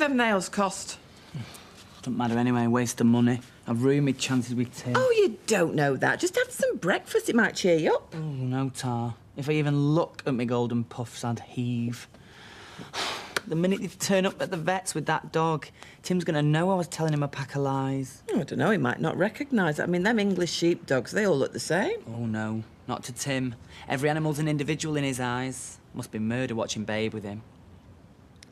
them nails cost? Doesn't matter anyway, waste of money. I've ruined my chances with Tim. Oh, you don't know that. Just have some breakfast, it might cheer you up. Oh, no, Tar. If I even look at my golden puffs, I'd heave. The minute they turn up at the vet's with that dog, Tim's going to know I was telling him a pack of lies. Oh, I don't know, he might not recognise it. I mean, them English sheepdogs, they all look the same. Oh, no, not to Tim. Every animal's an individual in his eyes. Must be murder watching Babe with him.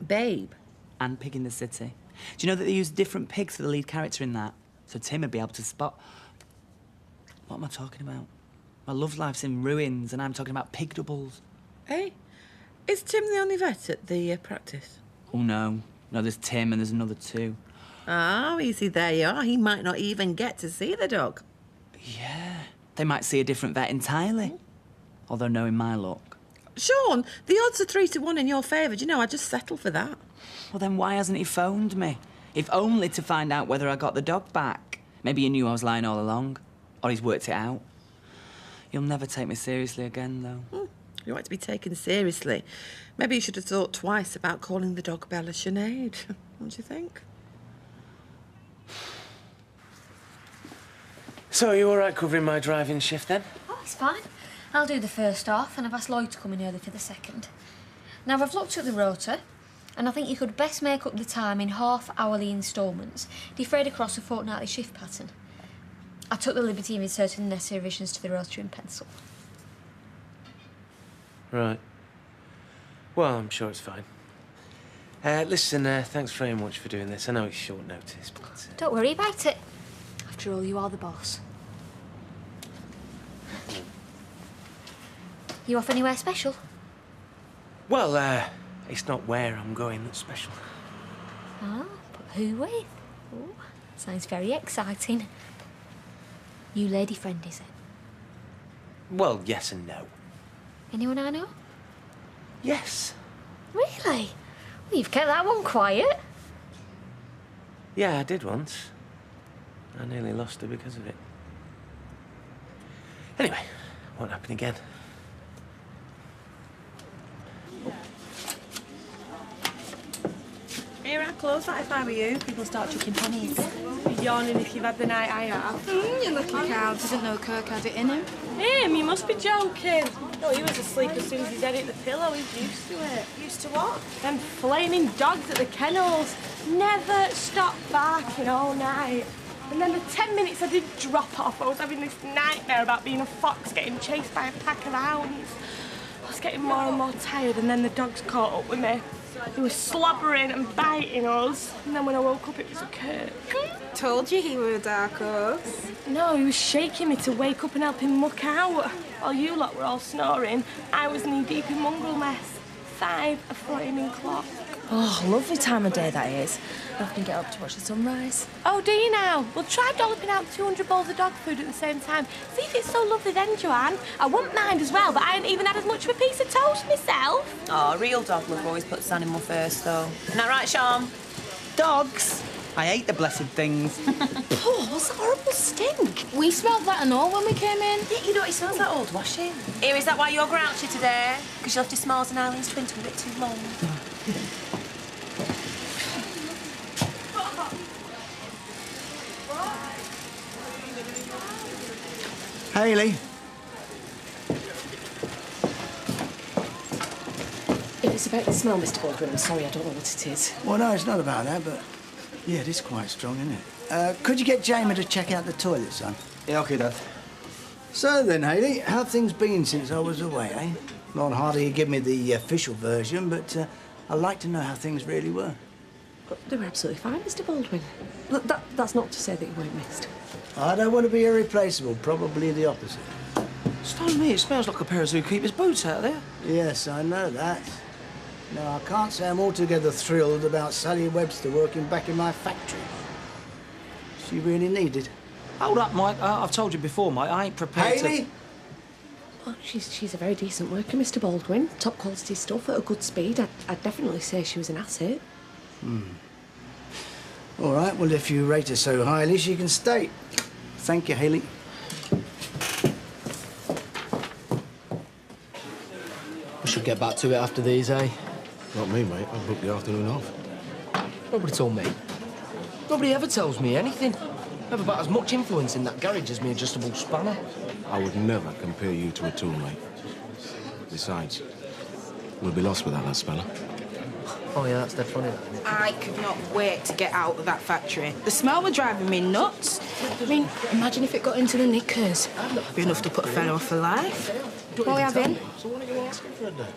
Babe? And Pig in the City. Do you know that they use different pigs for the lead character in that? So Tim would be able to spot... What am I talking about? My love life's in ruins and I'm talking about pig doubles. Hey, is Tim the only vet at the practice? Oh, no. No, there's Tim and there's another two. Oh, easy, there you are. He might not even get to see the dog. Yeah. They might see a different vet entirely. Although knowing my luck. Sean, the odds are 3 to 1 in your favour. Do you know, I'd just settle for that. Well, then why hasn't he phoned me? If only to find out whether I got the dog back. Maybe he knew I was lying all along. Or he's worked it out. He'll never take me seriously again, though. You want to be taken seriously. Maybe you should have thought twice about calling the dog Bella Sinead. What do you think? So, are you all right covering my driving shift, then? Oh, it's fine. I'll do the first half, and I've asked Lloyd to come in early for the second. Now, I've looked at the rota, and I think you could best make up the time in half-hourly instalments, defrayed across a fortnightly shift pattern. I took the liberty of inserting the necessary revisions to the rota in pencil. Right. Well, I'm sure it's fine. Listen, thanks very much for doing this. I know it's short notice, but... Don't worry about it. After all, you are the boss. You off anywhere special? Well, it's not where I'm going that's special. Ah, but who with? Oh, sounds very exciting. New lady friend, is it? Well, yes and no. Anyone I know? Yes. Really? Well, you've kept that one quiet. Yeah, I did once. I nearly lost her because of it. Anyway, won't happen again. Here, I'd close that if I were you. People start chucking pennies. Yawning if you've had the night I have. You lucky cow. Didn't know Kirk had it in him. Him? You must be joking. No, he was asleep as soon as his head hit the pillow. He's used to it. Used to what? Them flaming dogs at the kennels. Never stopped barking all night. And then the 10 minutes I did drop off, I was having this nightmare about being a fox getting chased by a pack of hounds. I was getting more and more tired, and then the dogs caught up with me. They were slobbering and biting us. And then when I woke up, it was a Kirk. Told you he were a dark horse. No, he was shaking me to wake up and help him muck out. While you lot were all snoring, I was knee-deep in mongrel mess. 5 a flaming clock. Oh, lovely time of day that is. I often get up to watch the sunrise. Oh, do you now? Well, try dolloping out 200 bowls of dog food at the same time. See if it's so lovely then, Joanne. I wouldn't mind as well, but I ain't even had as much of a piece of toast myself. Oh, real dog love always puts the animal first, though. Isn't that right, Sean? Dogs? I hate the blessed things. Oh, what's that horrible stink? We smelled that and all when we came in. Yeah, you know what, it smells like old washing. Here, is that why you're grouchy today? Because you left your Smalls and Eileen's twin a bit too long. Hayley. If it's about the smell, Mr. Baldwin, I'm sorry, I don't know what it is. Well, no, it's not about that, but... Yeah, it is quite strong, isn't it? Could you get Jamie to check out the toilet, son? Yeah, OK, Dad. So then, Hayley, how things been since I was away, eh? Not hardly you give me the official version, but I'd like to know how things really were. They were absolutely fine, Mr. Baldwin. Look, that's not to say that you weren't missed. I don't want to be irreplaceable, probably the opposite. Stone me, it smells like a pair of zookeeper's boots out there. Yes, I know that. No, I can't say I'm altogether thrilled about Sally Webster working back in my factory. She really needed. Hold up, Mike. I've told you before, Mike, I ain't prepared Hayley? Well, she's a very decent worker, Mr. Baldwin. Top quality stuff at a good speed. I'd definitely say she was an asset. All right, well, if you rate her so highly, she can stay. Thank you, Hayley. We should get back to it after these, eh? Not me, mate. I've booked the afternoon off. Nobody told me. Nobody ever tells me anything. Have about as much influence in that garage as my adjustable spanner. I would never compare you to a tool, mate. Besides, we'll be lost without that spanner. Oh, yeah, that's dead funny, that, isn't it? I could not wait to get out of that factory. The smell were driving me nuts. I mean, imagine if it got into the knickers. That'd be enough to put a fella off for life. What are we having? So what are you asking for a day?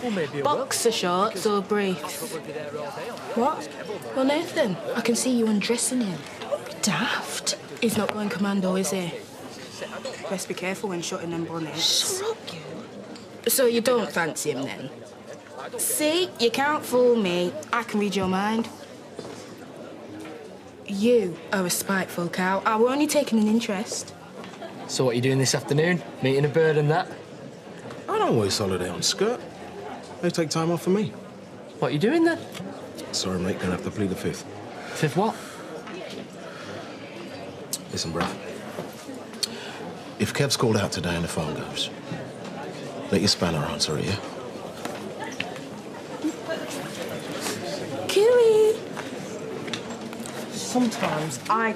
Or maybe a Boxer shorts or briefs? What? Well, Nathan, I can see you undressing him. Don't be daft. He's not going commando, is he? Best be careful when shutting them bunnies. Shut up, you. So you don't fancy him, then? See, you can't fool me. I can read your mind. You are a spiteful cow. I were only taking an interest. So what are you doing this afternoon? Meeting a bird and that? I don't waste holiday on skirt. They take time off for me. What are you doing then? Sorry, mate, gonna have to plead the fifth. Fifth what? Listen, bruv. If Kev's called out today and the phone goes, let your spanner answer it, yeah? Cooey! Sometimes I...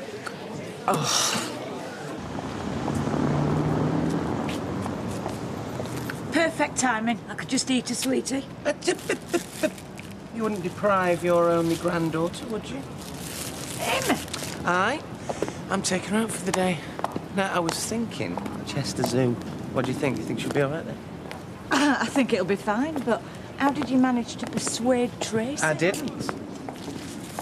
Perfect timing. I could just eat a sweetie. You wouldn't deprive your only granddaughter, would you? Him? Aye. I'm taking her out for the day. Now, I was thinking, Chester Zoo. What do you think? You think she'll be all right then? I think it'll be fine, but how did you manage to persuade Tracy? I didn't.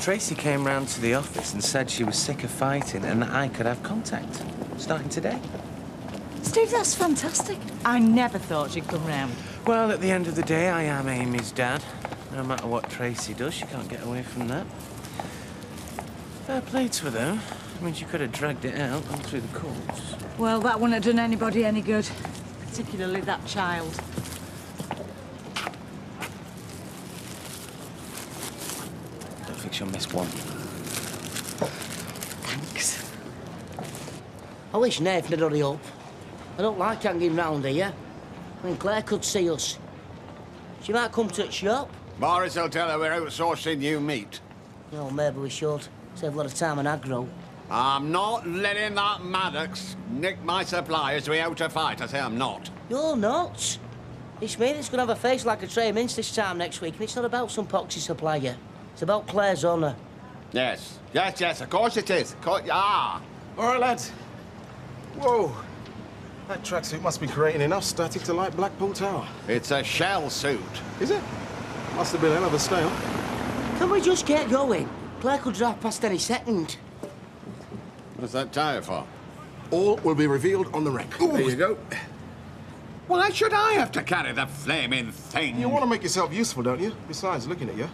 Tracy came round to the office and said she was sick of fighting and that I could have contact, starting today. Steve, that's fantastic. I never thought she'd come round. Well, at the end of the day, I am Amy's dad. No matter what Tracy does, she can't get away from that. Fair play to her, though. I mean, she could have dragged it out all through the courts. Well, that wouldn't have done anybody any good, particularly that child. Don't think she'll miss one. Thanks. I wish Nathan would hurry up. I don't like hanging round here. I mean, Claire could see us. She might come to the shop. Morris will tell her we're outsourcing you meat. No, maybe we should. Save a lot of time on aggro. I'm not letting that Maddox nick my suppliers without a fight. I say I'm not. You're not. It's me that's going to have a face like a tray of mince this time next week, and it's not about some poxy supplier. It's about Claire's honour. Yes, of course it is. Ah. All right, lads. Whoa. That tracksuit must be creating enough static to light Blackpool Tower. It's a shell suit. Is it? Must have been a hell of a stale. Can we just get going? Claire could drive past any second. What's that tire for? All will be revealed on the wreck. There you go. Why should I have to carry the flaming thing? You want to make yourself useful, don't you? Besides, looking at you,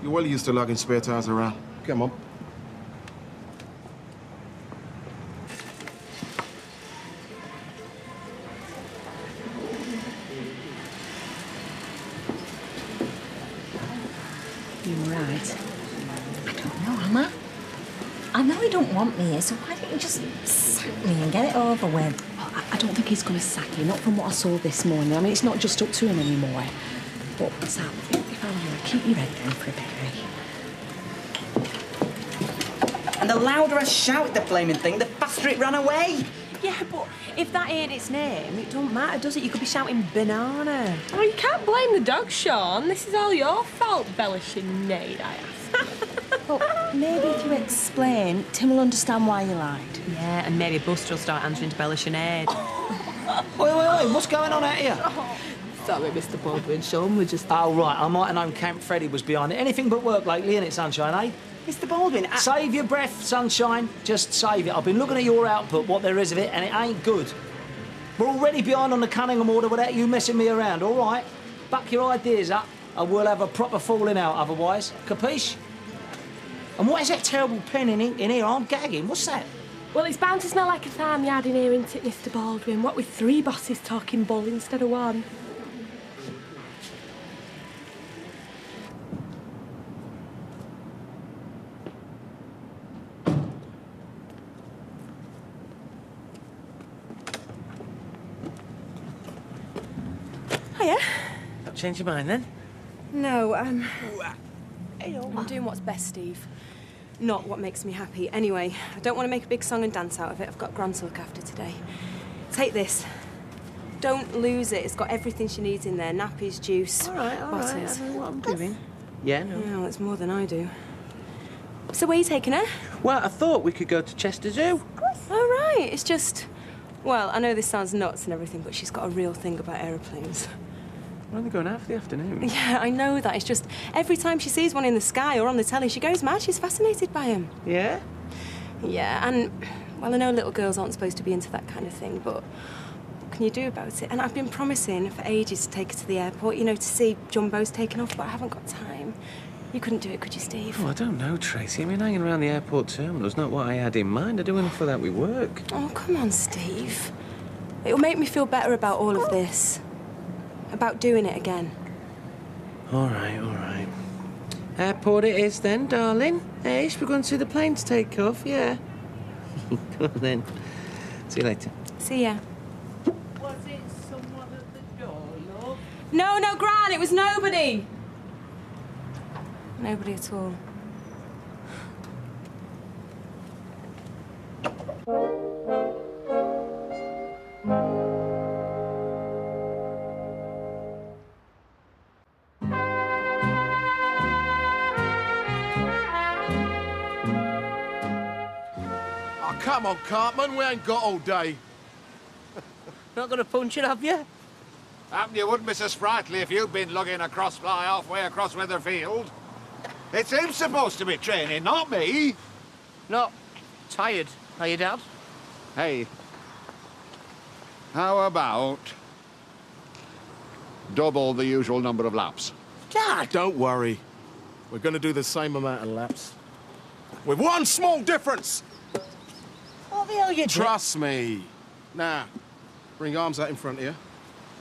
you're well used to lugging spare tires around. Come on. You're right. I don't know, am I? I know he don't want me here, so why don't you just sack me and get it over with? I don't think he's going to sack you, not from what I saw this morning. I mean, it's not just up to him anymore. But, Sam, if I were you, I'd keep your head down for a bit, And the louder I shout at the flaming thing, the faster it ran away. Yeah, but if that ain't its name, it don't matter, does it? You could be shouting banana. Oh, you can't blame the dog, Sean. This is all your fault, Bella Sinead, I ask. But maybe if you explain, Tim will understand why you lied. Yeah, and maybe Buster will start answering to Bella Sinead. Wait, what's going on out here? Sorry, Mr. Baldwin. Sean, we're just... Oh, right, I might have known Camp Freddy was behind it. Anything but work lately, innit, Sunshine, eh? Mr. Baldwin, save your breath, Sunshine. Just save it. I've been looking at your output, what there is of it, and it ain't good. We're already behind on the Cunningham order without you messing me around, all right? Back your ideas up, and we'll have a proper falling out otherwise. Capiche? And what is that terrible pen in here? I'm gagging. What's that? Well, it's bound to smell like a farmyard in here, isn't it, Mr. Baldwin? What with 3 bosses talking bull instead of 1. Change your mind then? No, I'm doing what's best, Steve. Not what makes me happy. Anyway, I don't want to make a big song and dance out of it. I've got Gran to look after today. Take this. Don't lose it. It's got everything she needs in there. Nappies, juice, all right. bottles. I know what I'm doing. Yeah, no. No, it's more than I do. So where are you taking her? Well, I thought we could go to Chester Zoo. Oh, right. It's just... Well, I know this sounds nuts and everything, but she's got a real thing about aeroplanes. We're only going out for the afternoon. Yeah, I know that. It's just every time she sees one in the sky or on the telly, she goes mad. She's fascinated by them. Yeah? Yeah, and, well, I know little girls aren't supposed to be into that kind of thing, but what can you do about it? And I've been promising for ages to take her to the airport, you know, to see Jumbo's taken off, but I haven't got time. You couldn't do it, could you, Steve? Oh, I don't know, Tracy. I mean, hanging around the airport terminal is not what I had in mind. I do enough for that with work. Oh, come on, Steve. It'll make me feel better about all of this. About doing it again. All right. Airport it is then, darling. Hey, we're going to see the planes take off, yeah. Come on then. See you later. See ya. Was it someone at the door, love? No, Gran, it was nobody. Nobody at all. Come on, Cartman, we ain't got all day. Not gonna punch it, have you? You wouldn't be so sprightly if you'd been lugging a crossfly halfway across Weatherfield. It's him supposed to be training, not me. Not tired, are you, Dad? Hey, how about double the usual number of laps? Dad, don't worry. We're gonna do the same amount of laps. With one small difference. What the hell you doing? Trust me. Now, bring your arms out in front of you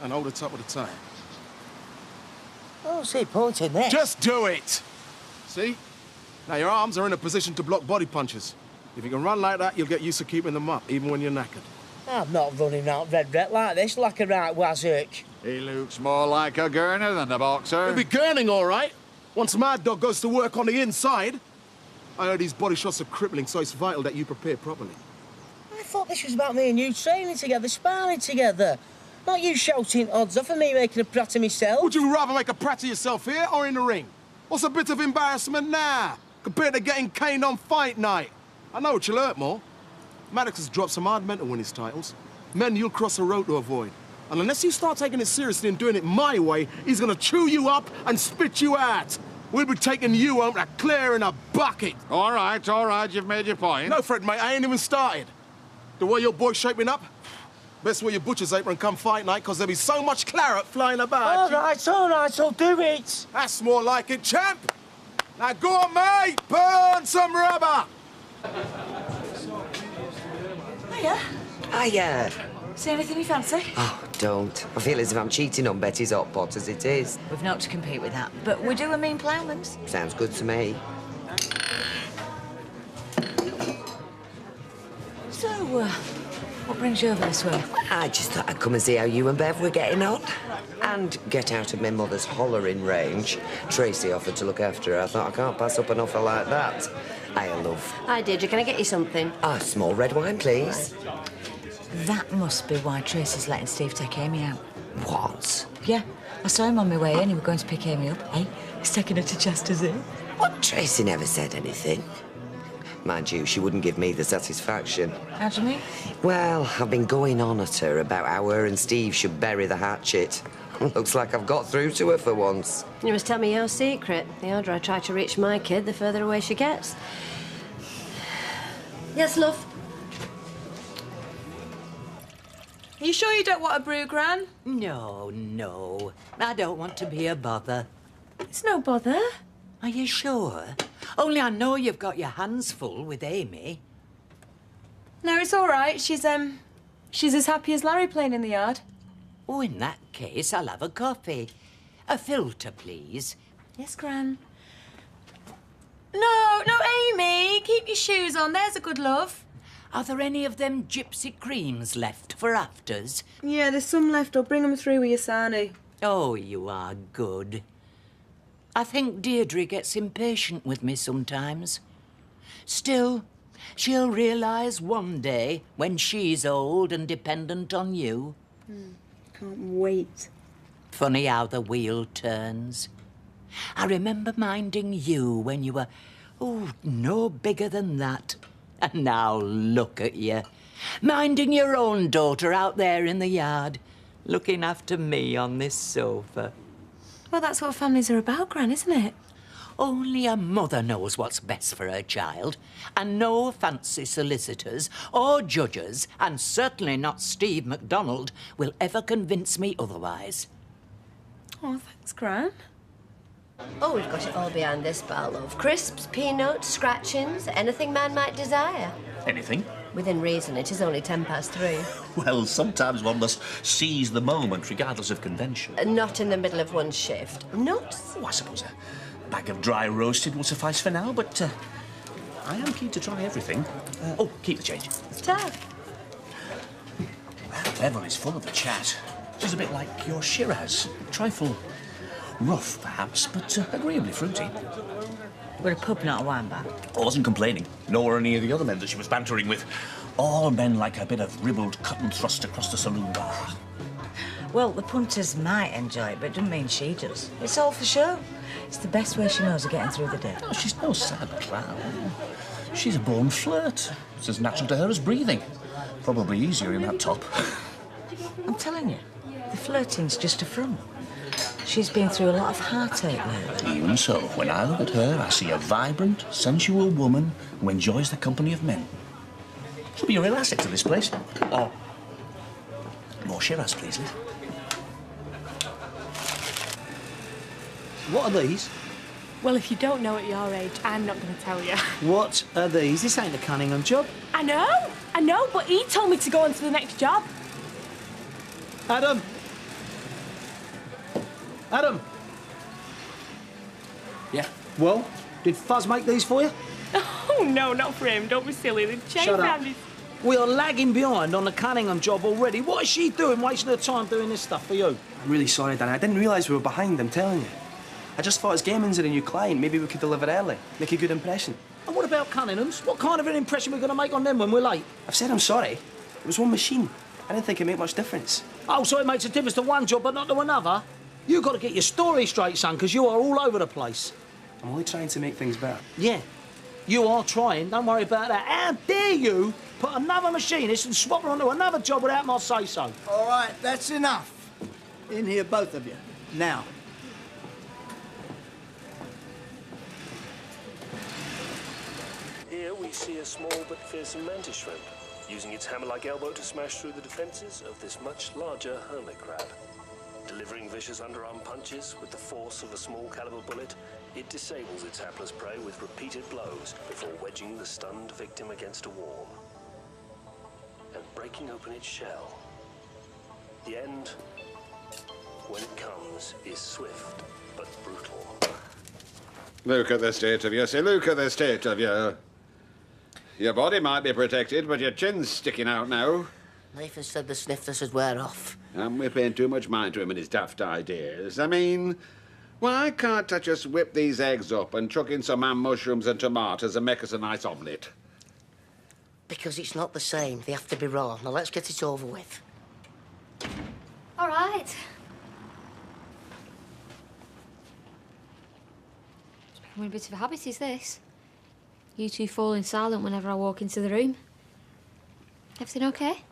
and hold the top of the tail. Oh, see, pointing there. Just do it. See? Now your arms are in a position to block body punches. If you can run like that, you'll get used to keeping them up, even when you're knackered. I'm not running out red like this, like a right wazzook. He looks more like a gurner than a boxer. He'll be gurning, all right. Once Mad Dog goes to work on the inside. I heard these body shots are crippling, so it's vital that you prepare properly. I thought this was about me and you training together, sparring together. Not you shouting odds off and me making a prat of myself. Would you rather make a prat of yourself here or in the ring? What's a bit of embarrassment now, compared to getting caned on fight night? I know what you'll hurt more. Maddox has dropped some hard men to win his titles. Men you'll cross a road to avoid. And unless you start taking it seriously and doing it my way, he's gonna chew you up and spit you out. We'll be taking you home to clear in a bucket. All right, you've made your point. No, Fred, mate, I ain't even started. The way your boy's shaping up, best wear your butcher's apron come fight night, because there'll be so much claret flying about. All right, I'll do it. That's more like it, champ. Now go on, mate, burn some rubber. Hiya. See anything you fancy? Oh, don't. I feel as if I'm cheating on Betty's hot pot as it is. We've not to compete with that, but we do a mean ploughman's. Sounds good to me. So, what brings you over this way? I just thought I'd come and see how you and Bev were getting on. And get out of my mother's hollering range. Tracy offered to look after her. I thought I can't pass up an offer like that. Hiya, love. Hi, Deirdre. Can I get you something? A small red wine, please. That must be why Tracy's letting Steve take Amy out. What? Yeah, I saw him on my way in. He was going to pick Amy up. Hey, he's taking her to Chester Zoo. What? Tracy never said anything. Mind you, she wouldn't give me the satisfaction. How do you mean? Well, I've been going on at her about how her and Steve should bury the hatchet. Looks like I've got through to her for once. You must tell me your secret. The harder I try to reach my kid, the further away she gets. Yes, love? Are you sure you don't want a brew, Gran? No. I don't want to be a bother. It's no bother. Are you sure? Only I know you've got your hands full with Amy. No, it's all right. She's as happy as Larry playing in the yard. Oh, in that case, I'll have a coffee. A filter, please. Yes, Gran. No, Amy, keep your shoes on. There's a good love. Are there any of them gypsy creams left for afters? Yeah, there's some left. I'll bring them through with you, Sani. Oh, you are good. I think Deirdre gets impatient with me sometimes. Still, she'll realise one day when she's old and dependent on you. Can't wait. Funny how the wheel turns. I remember minding you when you were, no bigger than that. And now look at you, minding your own daughter out there in the yard, looking after me on this sofa. Well, that's what families are about, Gran, isn't it? Only a mother knows what's best for her child, and no fancy solicitors or judges, and certainly not Steve MacDonald, will ever convince me otherwise. Oh, thanks, Gran. Oh, we've got it all behind this bar, love. Crisps, peanuts, scratchings, anything man might desire. Anything? Within reason, it is only 3:10. Well, sometimes one must seize the moment, regardless of convention. Not in the middle of one's shift. Nuts? Oh, I suppose a bag of dry roasted will suffice for now, but I am keen to try everything. Keep the change. Tough. Bevel is full of a chat. She's a bit like your Shiraz. Trifle rough, perhaps, but agreeably fruity. We're a pub, not a wine bar. I wasn't complaining, nor were any of the other men that she was bantering with. All men like a bit of ribbled cut and thrust across the saloon bar. Well, the punters might enjoy it, but it doesn't mean she does. It's all for show. It's the best way she knows of getting through the day. Oh, she's no sad clown. She's a born flirt. It's as natural to her as breathing. Probably easier in that top. I'm telling you, the flirting's just a front. She's been through a lot of heartache lately. Even so, when I look at her, I see a vibrant, sensual woman who enjoys the company of men. She'll be a real asset to this place. Oh, more Shiraz, please, Liz. What are these? Well, if you don't know at your age, I'm not going to tell you. What are these? This ain't the Cunningham job. I know, but he told me to go on to the next job. Adam! Adam! Yeah? Well, did Fuzz make these for you? Oh, no, not for him. Don't be silly. The chain Shut up. round his... We are lagging behind on the Cunningham job already. What is she doing, wasting her time doing this stuff for you? I'm really sorry, Danny. I didn't realise we were behind, I'm telling you. I just thought as Gaiman's are a new client, maybe we could deliver early, make a good impression. And what about Cunningham's? What kind of an impression are we going to make on them when we're late? I've said I'm sorry. It was one machine. I didn't think it'd make much difference. Oh, so it makes a difference to one job but not to another? You've got to get your story straight, son, because you are all over the place. I'm only trying to make things better. Yeah, you are trying. Don't worry about that. How dare you put another machinist and swap her onto another job without my say-so? All right, that's enough. In here, both of you. Now. Here we see a small but fearsome mantis shrimp, using its hammer-like elbow to smash through the defences of this much larger hermit crab. Delivering vicious underarm punches with the force of a small-caliber bullet, it disables its hapless prey with repeated blows before wedging the stunned victim against a wall and breaking open its shell. The end, when it comes, is swift but brutal. Look at the state of you, see, look at the state of you. Your body might be protected, but your chin's sticking out now. Nathan said the sniffers would wear off. And we're paying too much mind to him and his daft ideas. I mean, why can't I just whip these eggs up and chuck in some ham mushrooms and tomatoes and make us a nice omelette? Because it's not the same. They have to be raw. Now let's get it over with. All right. It's becoming a bit of a habit, is this? You two falling silent whenever I walk into the room. Everything okay?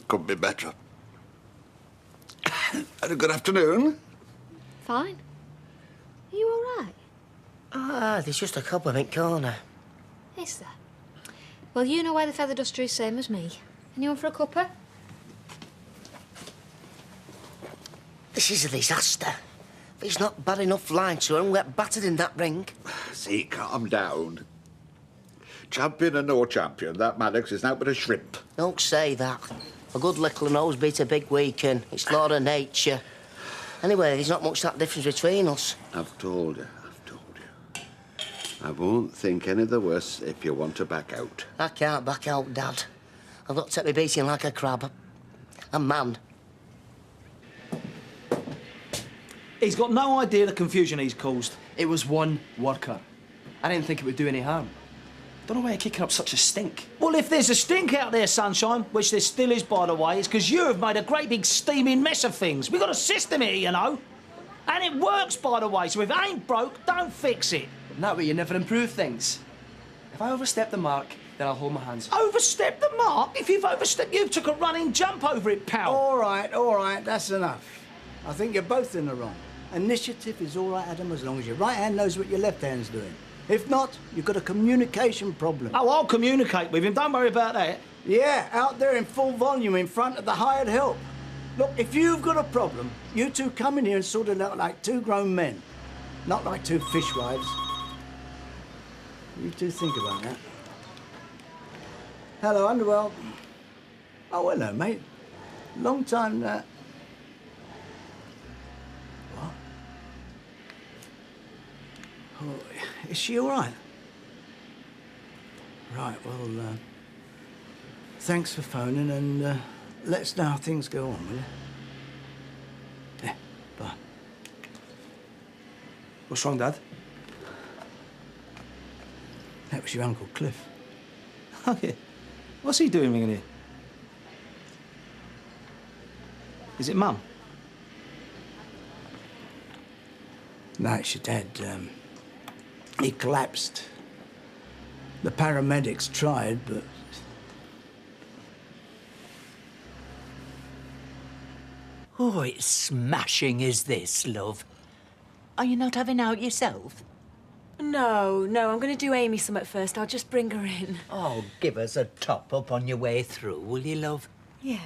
Could be better. Had a good afternoon? Fine. Are you all right? Ah, there's just a cobweb in corner. Is there? Well, you know where the feather duster is, same as me. Anyone for a cuppa? This is a disaster. If it's not bad enough lying to her and get battered in that ring. See, calm down. Champion or no champion, that Maddox is now but a shrimp. Don't say that. A good little nose beat a big weekend. It's law of nature. Anyway, there's not much that difference between us. I've told you. I won't think any the worse if you want to back out. I can't back out, Dad. I've got to take me beating like a crab. I'm man. He's got no idea the confusion he's caused. It was one worker. I didn't think it would do any harm. Don't know why you're kicking up such a stink. Well, if there's a stink out there, Sunshine, which there still is, by the way, it's because you have made a great big steaming mess of things. We've got a system here, you know. And it works, by the way, so if it ain't broke, don't fix it. That way you never improve things. If I overstep the mark, then I'll hold my hands. Overstep the mark? If you've overstepped, you took a running jump over it, pal. All right, that's enough. I think you're both in the wrong. Initiative is all right, Adam, as long as your right hand knows what your left hand's doing. If not, you've got a communication problem. Oh, I'll communicate with him. Don't worry about that. Yeah, out there in full volume in front of the hired help. Look, if you've got a problem, you two come in here and sort it out like two grown men, not like two fishwives. You two think about that. Hello, Underworld. Oh, hello, mate. Long time, What? Oh, is she all right? Right, well, thanks for phoning, and let us know how things go on, will you? Yeah, bye. What's wrong, Dad? That was your Uncle Cliff. Oh, yeah. What's he doing ringing here? Is it Mum? No, it's your dad. He collapsed. The paramedics tried, but... Oh, it's smashing, is this, love? Are you not having out yourself? No, I'm going to do Amy some at first. I'll just bring her in. Oh, give us a top-up on your way through, will you, love? Yeah.